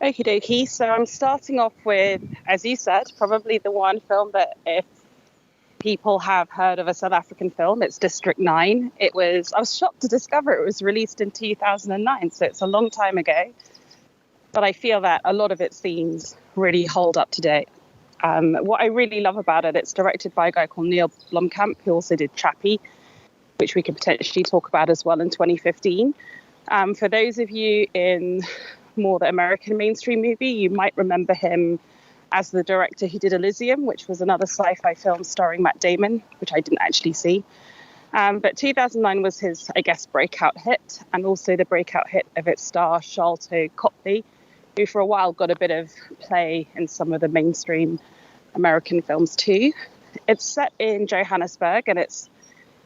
Okie dokie. So I'm starting off with, as you said, probably the one film that if people have heard of a South African film, it's District 9. I was shocked to discover it was released in 2009, so it's a long time ago. But I feel that a lot of its themes really hold up today. What I really love about it, it's directed by a guy called Neill Blomkamp, who also did Chappie, which we could potentially talk about as well in 2015. For those of you in more the American mainstream movie, you might remember him as the director who did Elysium, which was another sci-fi film starring Matt Damon, which I didn't actually see. But 2009 was his, I guess, breakout hit, and also the breakout hit of its star, Sharlto Copley, who for a while got a bit of play in some of the mainstream American films too. It's set in Johannesburg, and it's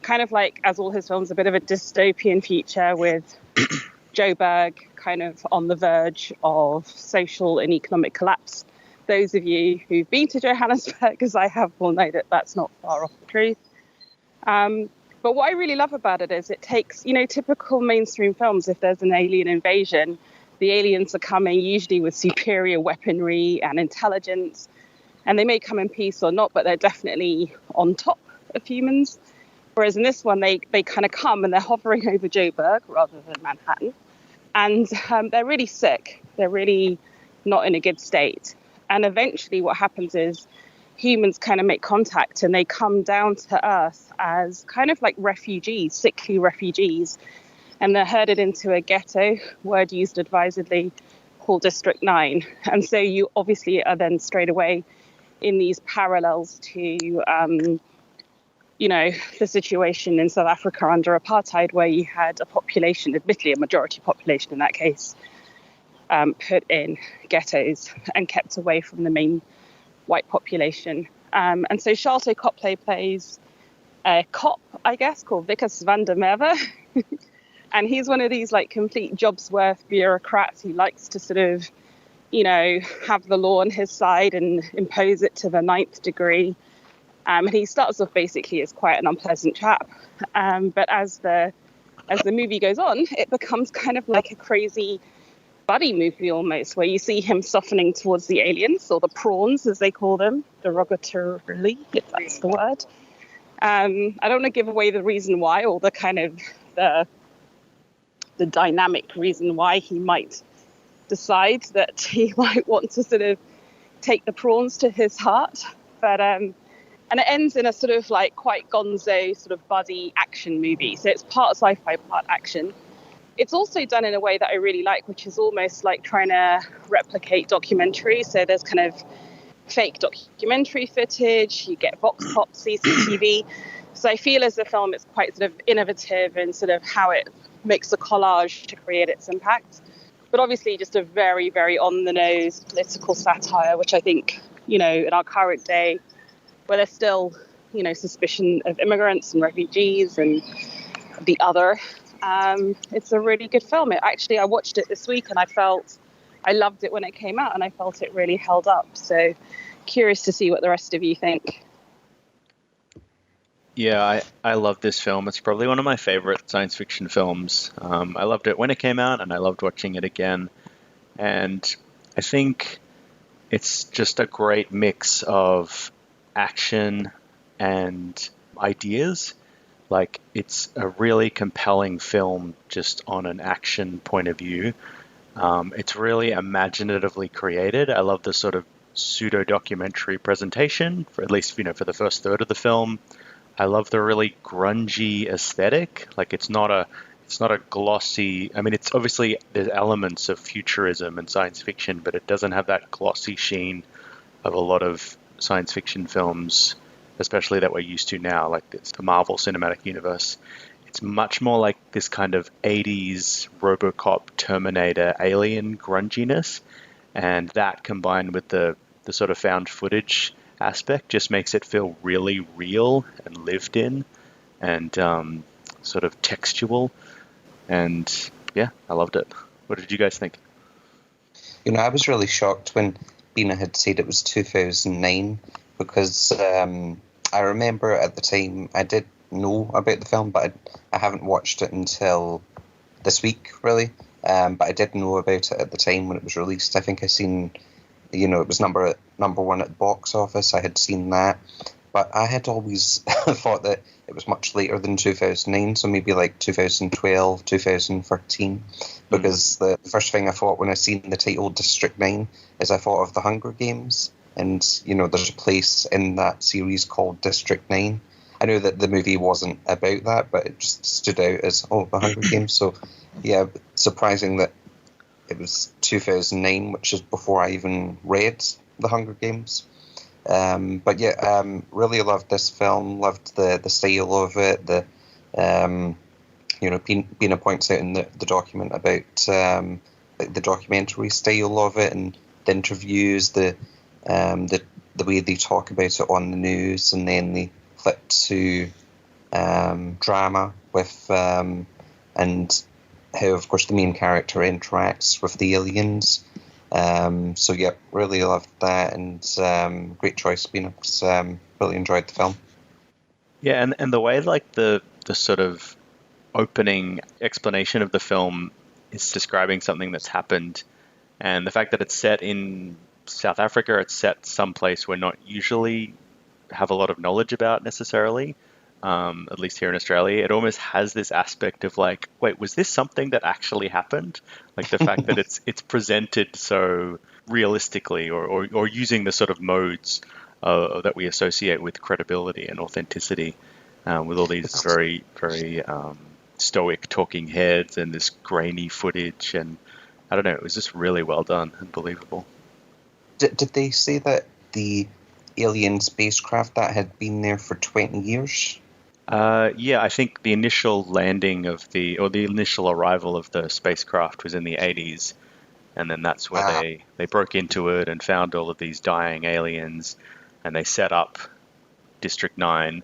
kind of like, as all his films, a bit of a dystopian future with Joburg kind of on the verge of social and economic collapse. Those of you who've been to Johannesburg, as I have, will know that that's not far off the truth. But what I really love about it is it takes, typical mainstream films, if there's an alien invasion, the aliens are coming usually with superior weaponry and intelligence, and they may come in peace or not, but they're definitely on top of humans. Whereas in this one, they kind of come and they're hovering over Joburg rather than Manhattan. And they're really sick. They're really not in a good state. And eventually what happens is humans kind of make contact and they come down to Earth as kind of like refugees, sickly refugees. And they're herded into a ghetto, word used advisedly, called District 9. And so you obviously are then straight away in these parallels to the situation in South Africa under apartheid, where you had a population, admittedly a majority population in that case, put in ghettos and kept away from the main white population. And so Sharlto Copley plays a cop, I guess, called Vickers van der Merwe. And he's one of these like complete Jobsworth bureaucrats. He likes to sort of, have the law on his side and impose it to the 9th degree. And he starts off basically as quite an unpleasant chap. But as the movie goes on, it becomes kind of like a crazy buddy movie almost, where you see him softening towards the aliens, or the prawns as they call them, derogatorily, if that's the word. I don't want to give away the reason why, or the kind of the dynamic reason why he might decide that he might want to sort of take the prawns to his heart. But and it ends in a sort of like quite gonzo sort of buddy action movie. So it's part sci-fi, part action. It's also done in a way that I really like, which is almost like trying to replicate documentary. So there's kind of fake documentary footage, you get vox pop, CCTV. So I feel as a film, it's quite sort of innovative in sort of how it makes a collage to create its impact. But obviously just a very, very on-the-nose political satire, which I think, in our current day, where there's still, suspicion of immigrants and refugees and the other, it's a really good film. I watched it this week and I loved it when it came out, and I felt it really held up. So curious to see what the rest of you think. Yeah, I love this film. It's probably one of my favorite science fiction films. I loved it when it came out, and I loved watching it again. And I think it's just a great mix of action and ideas. Like, it's a really compelling film just on an action point of view. It's really imaginatively created. I love the sort of pseudo-documentary presentation, for at least, for the first third of the film. I love the really grungy aesthetic. Like, it's not a glossy, it's obviously, there's elements of futurism and science fiction, but it doesn't have that glossy sheen of a lot of science fiction films, especially that we're used to now, like it's the Marvel Cinematic Universe. It's much more like this kind of 80s RoboCop, Terminator, alien grunginess, and that combined with the sort of found footage aspect just makes it feel really real and lived in and sort of textual. And yeah, I loved it. What did you guys think? I was really shocked when Bina had said it was 2009 because I remember at the time I did know about the film, but I haven't watched it until this week, really. but I didn't know about it at the time when it was released. I think I seen, it was number one at the box office. I had seen that, but I had always thought that it was much later than 2009, so maybe like 2012, 2013, because the first thing I thought when I seen the title District 9 is I thought of the Hunger Games, and, there's a place in that series called District 9. I know that the movie wasn't about that, but it just stood out as, the Hunger Games. So, yeah, surprising that it was 2009, which is before I even read The Hunger Games. But yeah, really loved this film, loved the style of it. Bina points out in the document about the documentary style of it and the interviews, the way they talk about it on the news, and then they flip to drama with and how, of course, the main character interacts with the aliens. So yeah, really loved that, and great choice, Bina. Really enjoyed the film. Yeah, and the way like the sort of opening explanation of the film is describing something that's happened, and the fact that it's set in South Africa, it's set someplace we're not usually have a lot of knowledge about necessarily. At least here in Australia, it almost has this aspect of like, wait, was this something that actually happened? Like the fact that it's presented so realistically, or using the sort of modes that we associate with credibility and authenticity, with all these very, very stoic talking heads and this grainy footage, and I don't know, it was just really well done and believable. Did they say that the alien spacecraft that had been there for 20 years? Yeah, I think the initial landing of the initial arrival of the spacecraft was in the 80s, and then that's where they broke into it and found all of these dying aliens, and they set up District 9.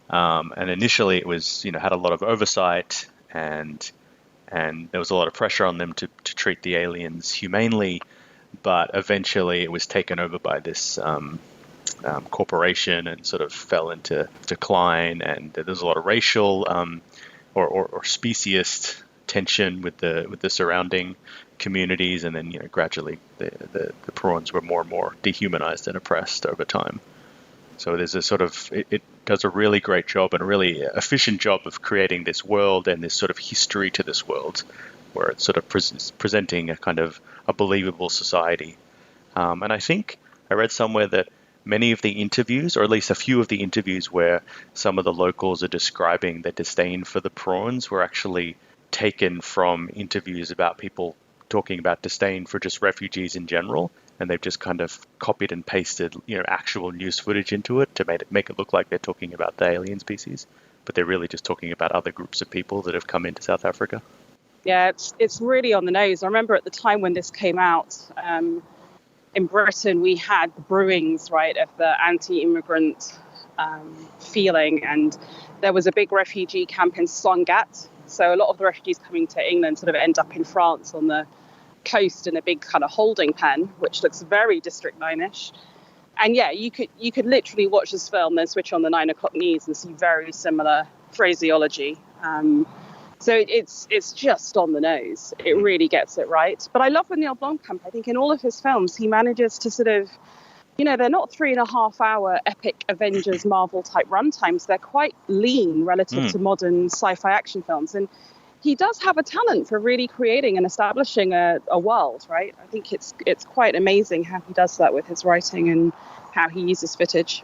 And initially it was, had a lot of oversight, and there was a lot of pressure on them to treat the aliens humanely, but eventually it was taken over by this corporation and sort of fell into decline, and there's a lot of racial or speciest tension with the surrounding communities, and then gradually the prawns were more and more dehumanized and oppressed over time. So there's a sort of it does a really great job and a really efficient job of creating this world and this sort of history to this world, where it's sort of presenting a kind of a believable society. And I think I read somewhere that many of the interviews, or at least a few of the interviews where some of the locals are describing their disdain for the prawns, were actually taken from interviews about people talking about disdain for just refugees in general, and they've just kind of copied and pasted, actual news footage into it to make it look like they're talking about the alien species, but they're really just talking about other groups of people that have come into South Africa. Yeah, it's really on the nose. I remember at the time when this came out, in Britain, we had the brewings, right, of the anti-immigrant feeling, and there was a big refugee camp in Songat. So a lot of the refugees coming to England sort of end up in France on the coast in a big kind of holding pen, which looks very District 9-ish. And yeah, you could literally watch this film, then switch on the 9 o'clock news and see very similar phraseology. So it's just on the nose. It really gets it right. But I love when Neill Blomkamp, I think in all of his films, he manages to sort of, they're not 3.5 hour epic Avengers Marvel type runtimes. They're quite lean relative to modern sci-fi action films. And he does have a talent for really creating and establishing a world, right? I think it's quite amazing how he does that with his writing and how he uses footage.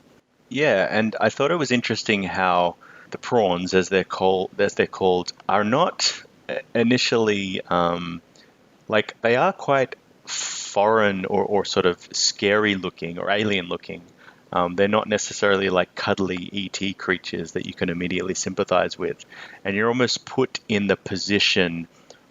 Yeah, and I thought it was interesting how the prawns, as they're called, are not initially they are quite foreign or sort of scary looking or alien looking. They're not necessarily like cuddly ET creatures that you can immediately sympathize with, and you're almost put in the position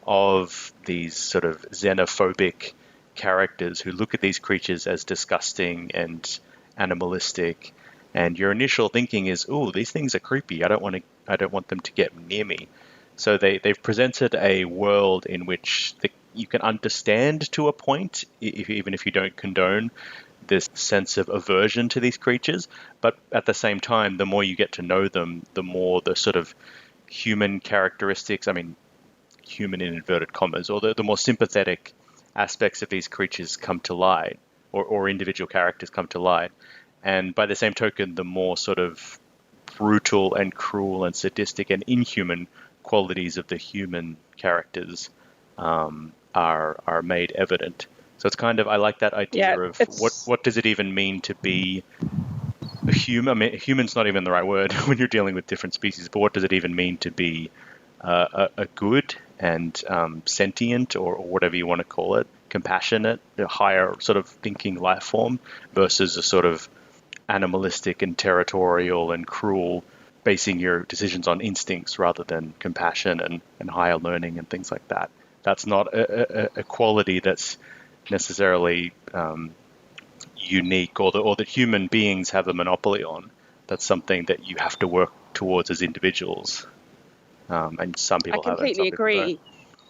of these sort of xenophobic characters who look at these creatures as disgusting and animalistic. And your initial thinking is, "Oh, these things are creepy. I don't want them to get near me." So they've presented a world in which you can understand to a point, even if you don't condone this sense of aversion to these creatures. But at the same time, the more you get to know them, the more the sort of human characteristics. I mean, human in inverted commas, or the more sympathetic aspects of these creatures come to light, or individual characters come to light. And by the same token, the more sort of brutal and cruel and sadistic and inhuman qualities of the human characters are made evident. So it's kind of, I like that idea of what does it even mean to be a human? I mean, human's not even the right word when you're dealing with different species, but what does it even mean to be a good and sentient, or whatever you want to call it, compassionate, a higher sort of thinking life form versus a sort of animalistic and territorial and cruel, basing your decisions on instincts rather than compassion and higher learning and things like that. That's not a quality that's necessarily unique or that human beings have a monopoly on. That's something that you have to work towards as individuals. And some people have it. I completely agree.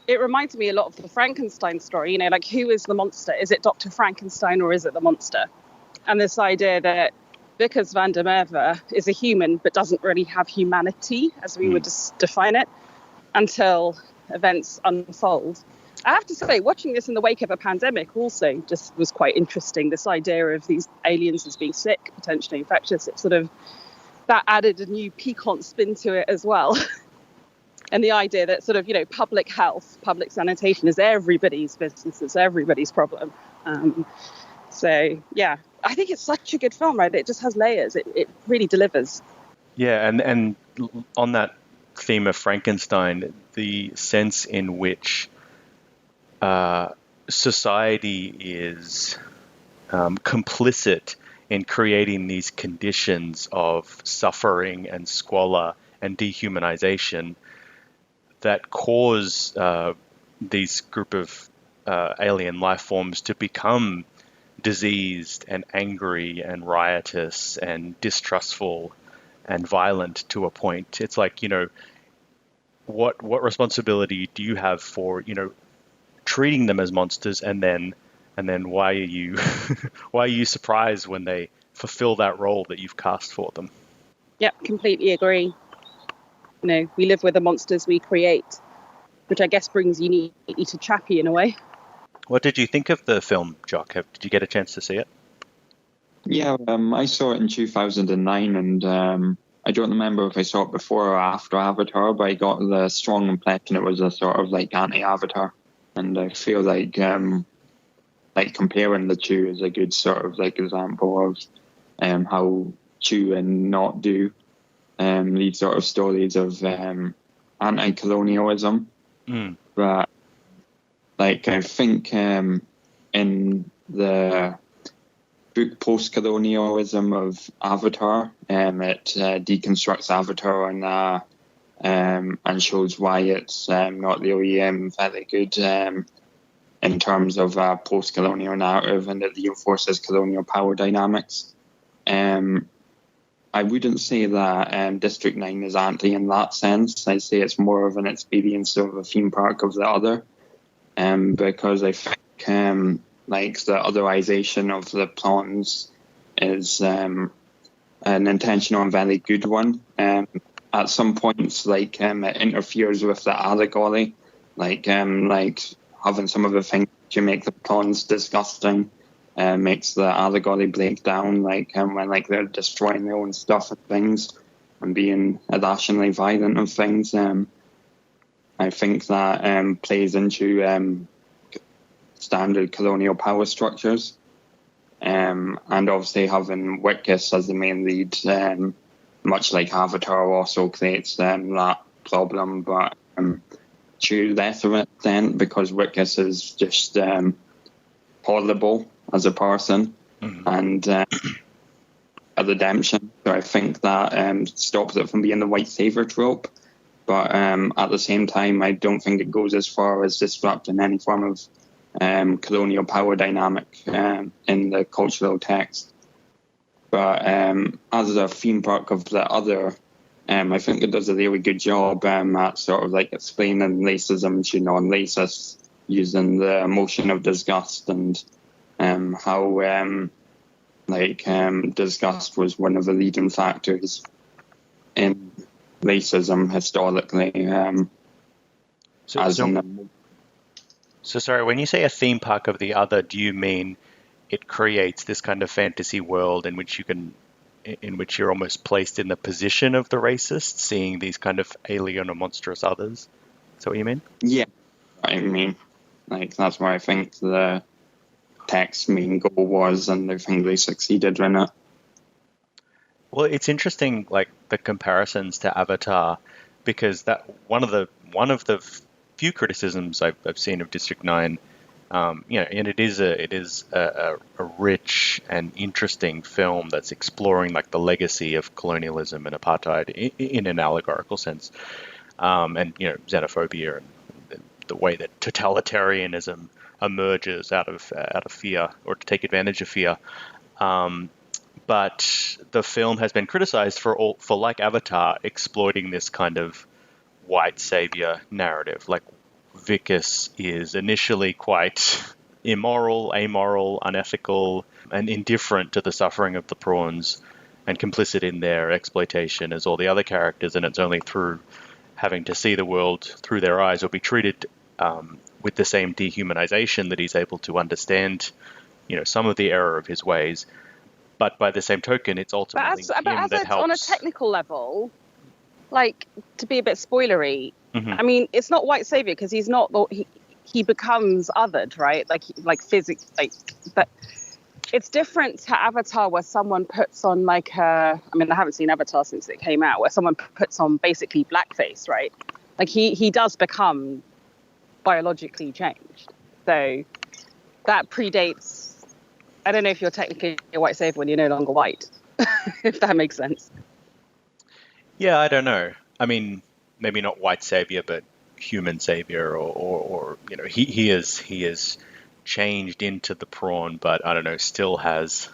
It reminds me a lot of the Frankenstein story, like who is the monster? Is it Dr. Frankenstein or is it the monster? And this idea that Vickers van der Merwe is a human but doesn't really have humanity as we would define it until events unfold. I have to say, watching this in the wake of a pandemic also just was quite interesting. This idea of these aliens as being sick, potentially infectious, it sort of, that added a new piquant spin to it as well. And the idea that sort of, public health, public sanitation is everybody's business, it's everybody's problem. So, yeah, I think it's such a good film, right? It just has layers. It really delivers. Yeah, and on that theme of Frankenstein, the sense in which society is complicit in creating these conditions of suffering and squalor and dehumanization that cause these group of alien life forms to become diseased and angry and riotous and distrustful and violent to a point. It's like, what responsibility do you have for, treating them as monsters, and then why are you why are you surprised when they fulfill that role that you've cast for them? Yeah, completely agree. We live with the monsters we create, which I guess brings unity to Chappie in a way. What did you think of the film, Jock? Did you get a chance to see it? Yeah, I saw it in 2009, and I don't remember if I saw it before or after Avatar, but I got the strong impression it was a sort of like anti-Avatar. And I feel like comparing the two is a good sort of like example of how Chew and Not do these sort of stories of anti-colonialism. But like I think in the book Post-Colonialism of Avatar, it deconstructs Avatar and shows why it's not really very good in terms of post-colonial narrative, and it reinforces colonial power dynamics. I wouldn't say that District 9 is anti in that sense. I'd say it's more of an experience of a theme park of the other, because I think like the otherization of the pawns is an intentional and very good one. At some points, like it interferes with the allegory, like having some of the things to make the pawns disgusting, makes the allegory break down, like when like they're destroying their own stuff and things and being irrationally violent and things. I think that plays into standard colonial power structures, and obviously having Wickus as the main lead, much like Avatar, also creates that problem, but to less of an extent, because Wickus is just horrible as a person and a redemption. So I think that stops it from being the white savior trope. But at the same time, I don't think it goes as far as disrupting any form of colonial power dynamic in the cultural text. But as a theme park of the other, I think it does a really good job at sort of like explaining racism to non-racists using the emotion of disgust and how disgust was one of the leading factors in racism historically. So sorry, when you say a theme park of the other, do you mean it creates this kind of fantasy world in which you're almost placed in the position of the racist, seeing these kind of alien or monstrous others? Is that what you mean? Yeah, I mean, like, that's what I think the text's main goal was, and I think they succeeded in it. Well, it's interesting, like the comparisons to Avatar, because that one of the few criticisms I've seen of District 9, and it is a rich and interesting film that's exploring like the legacy of colonialism and apartheid in an allegorical sense, and xenophobia and the way that totalitarianism emerges out of fear or to take advantage of fear. But the film has been criticized for like Avatar, exploiting this kind of white savior narrative. Like Vicus is initially quite immoral, amoral, unethical, and indifferent to the suffering of the prawns and complicit in their exploitation as all the other characters. And it's only through having to see the world through their eyes or be treated with the same dehumanization that he's able to understand, some of the error of his ways. But by the same token, it's ultimately him that helps. On a technical level, like, to be a bit spoilery, Mm-hmm. I mean, it's not white savior because he's not. He becomes othered, right? Like physically. But it's different to Avatar, where someone puts on I haven't seen Avatar since it came out, where someone puts on basically blackface, right? Like he does become biologically changed. So that predates. I don't know if you're technically a white savior when you're no longer white, if that makes sense. Yeah, I don't know. I mean, maybe not white savior, but human savior, or he is changed into the prawn, but I don't know, still has,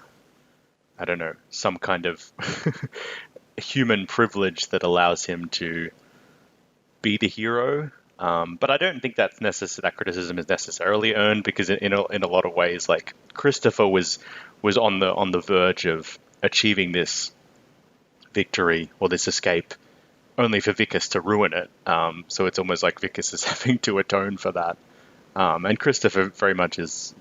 I don't know, some kind of human privilege that allows him to be the hero. But I don't think that criticism is necessarily earned, because in a lot of ways, like Christopher was on the verge of achieving this victory or this escape, only for Vicus to ruin it. So it's almost like Vicus is having to atone for that. And Christopher very much is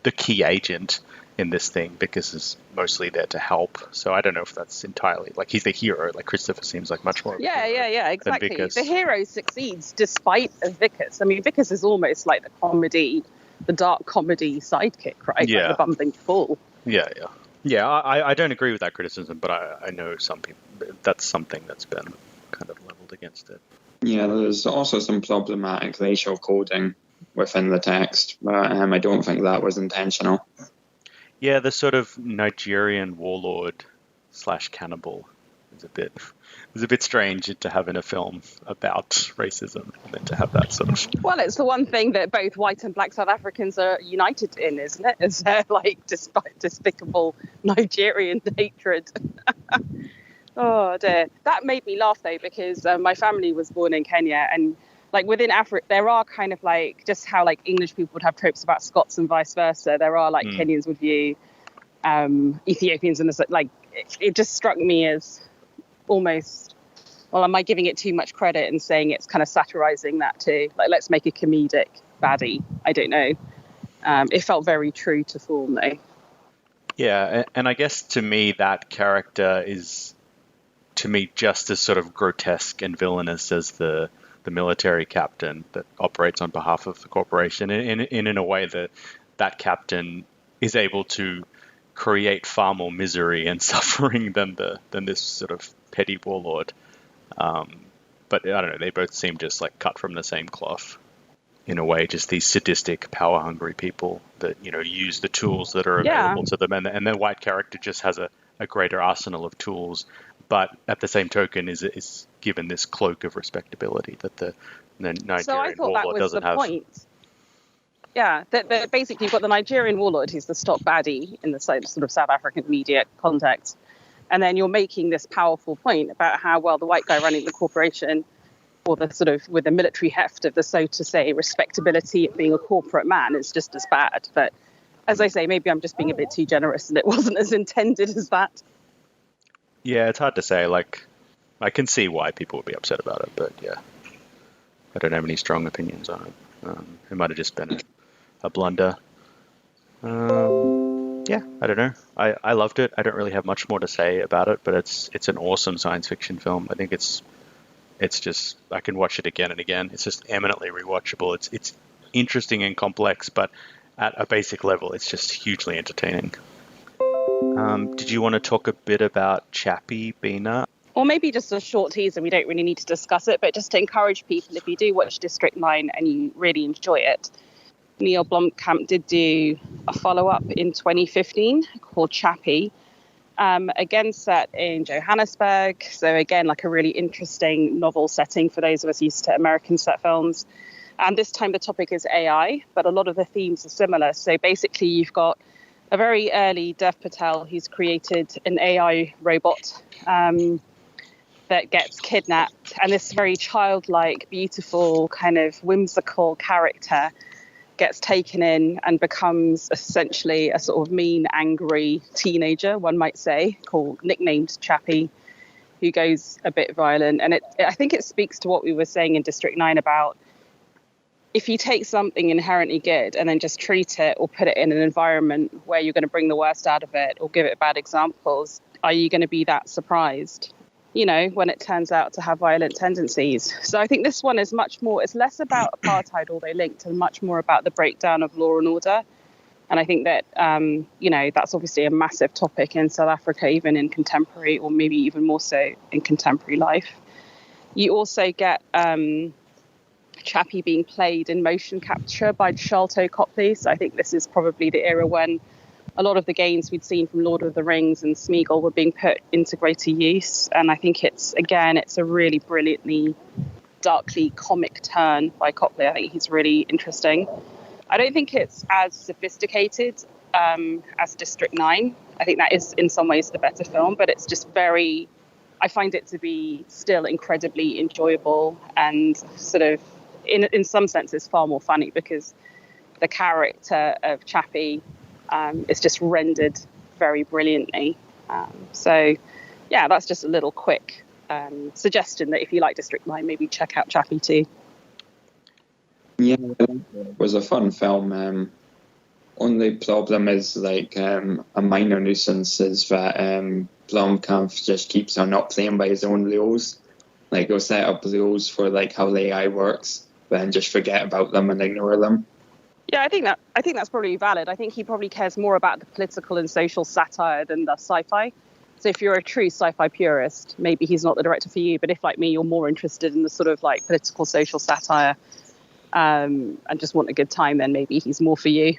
the key agent in this thing. Vicus is mostly there to help. So I don't know if that's entirely, like, he's the hero. Like, Christopher seems like much more. Yeah, exactly. The hero succeeds despite Vicus. I mean, Vicus is almost like the dark comedy sidekick, right? Yeah. Like the bumbling fool. Yeah, I don't agree with that criticism, but I know some people, that's something that's been kind of leveled against it. Yeah, there's also some problematic racial coding within the text, but I don't think that was intentional. Yeah, the sort of Nigerian warlord / cannibal is a bit strange to have in a film about racism, and then to have that sort of. Well, it's the one thing that both white and black South Africans are united in, isn't it? Is their despicable Nigerian hatred. Oh dear, that made me laugh though, because my family was born in Kenya, and like within Africa, there are kind of like just how like English people would have tropes about Scots and vice versa. There are like Kenyans would view Ethiopians, and like it just struck me as almost, well, am I giving it too much credit and saying it's kind of satirizing that too? Like, let's make a comedic baddie. I don't know. It felt very true to form though. Yeah, and I guess to me that character is, to me, just as sort of grotesque and villainous as the military captain that operates on behalf of the corporation, in a way that captain is able to create far more misery and suffering than this sort of petty warlord. But I don't know, they both seem just like cut from the same cloth in a way, just these sadistic, power-hungry people that, use the tools that are available to them, and the white character just has a greater arsenal of tools, but at the same token is given this cloak of respectability that the Nigerian warlord doesn't have. Point. Yeah, that basically you've got the Nigerian warlord who's the stock baddie in the sort of South African media context, and then you're making this powerful point about how, well, the white guy running the corporation, or the sort of with the military heft of the, so to say, respectability of being a corporate man, is just as bad. But as I say, maybe I'm just being a bit too generous and it wasn't as intended as that. Yeah, it's hard to say. Like, I can see why people would be upset about it, but yeah. I don't have any strong opinions on it. It might have just been a blunder. Yeah, I don't know. I loved it. I don't really have much more to say about it, but it's an awesome science fiction film. I think it's just, I can watch it again and again. It's just eminently rewatchable. It's interesting and complex, but at a basic level, it's just hugely entertaining. Did you want to talk a bit about Chappie, Bina? Or maybe just a short teaser. We don't really need to discuss it, but just to encourage people, if you do watch District 9 and you really enjoy it, Neill Blomkamp did do a follow-up in 2015 called Chappie, again set in Johannesburg. So again, like a really interesting novel setting for those of us used to American set films. And this time the topic is AI, but a lot of the themes are similar. So basically you've got a very early Dev Patel who's created an AI robot that gets kidnapped. And this very childlike, beautiful, kind of whimsical character gets taken in and becomes essentially a sort of mean, angry teenager, one might say, nicknamed Chappie, who goes a bit violent. And I think it speaks to what we were saying in District 9 about if you take something inherently good and then just treat it or put it in an environment where you're going to bring the worst out of it or give it bad examples, are you going to be that surprised, when it turns out to have violent tendencies? So I think this one is much more, it's less about apartheid, although linked, and much more about the breakdown of law and order. And I think that, that's obviously a massive topic in South Africa, even in contemporary, or maybe even more so in contemporary life. You also get Chappie being played in motion capture by Sharlto Copley. So I think this is probably the era when a lot of the gains we'd seen from Lord of the Rings and Smeagol were being put into greater use. And I think it's a really brilliantly, darkly comic turn by Copley. I think he's really interesting. I don't think it's as sophisticated as District 9. I think that is in some ways the better film, but it's just I find it to be still incredibly enjoyable and sort of, in some senses, far more funny because the character of Chappie is just rendered very brilliantly. So, yeah, that's just a little quick suggestion that if you like District 9, maybe check out Chappie too. Yeah, it was a fun film. Only problem is a minor nuisance is that Blomkamp just keeps on not playing by his own rules. He'll set up rules for how the AI works, then just forget about them and ignore them. Yeah, I think that's probably valid. I think he probably cares more about the political and social satire than the sci-fi. So if you're a true sci-fi purist, maybe he's not the director for you. But if, like me, you're more interested in the sort of political social satire and just want a good time, then maybe he's more for you.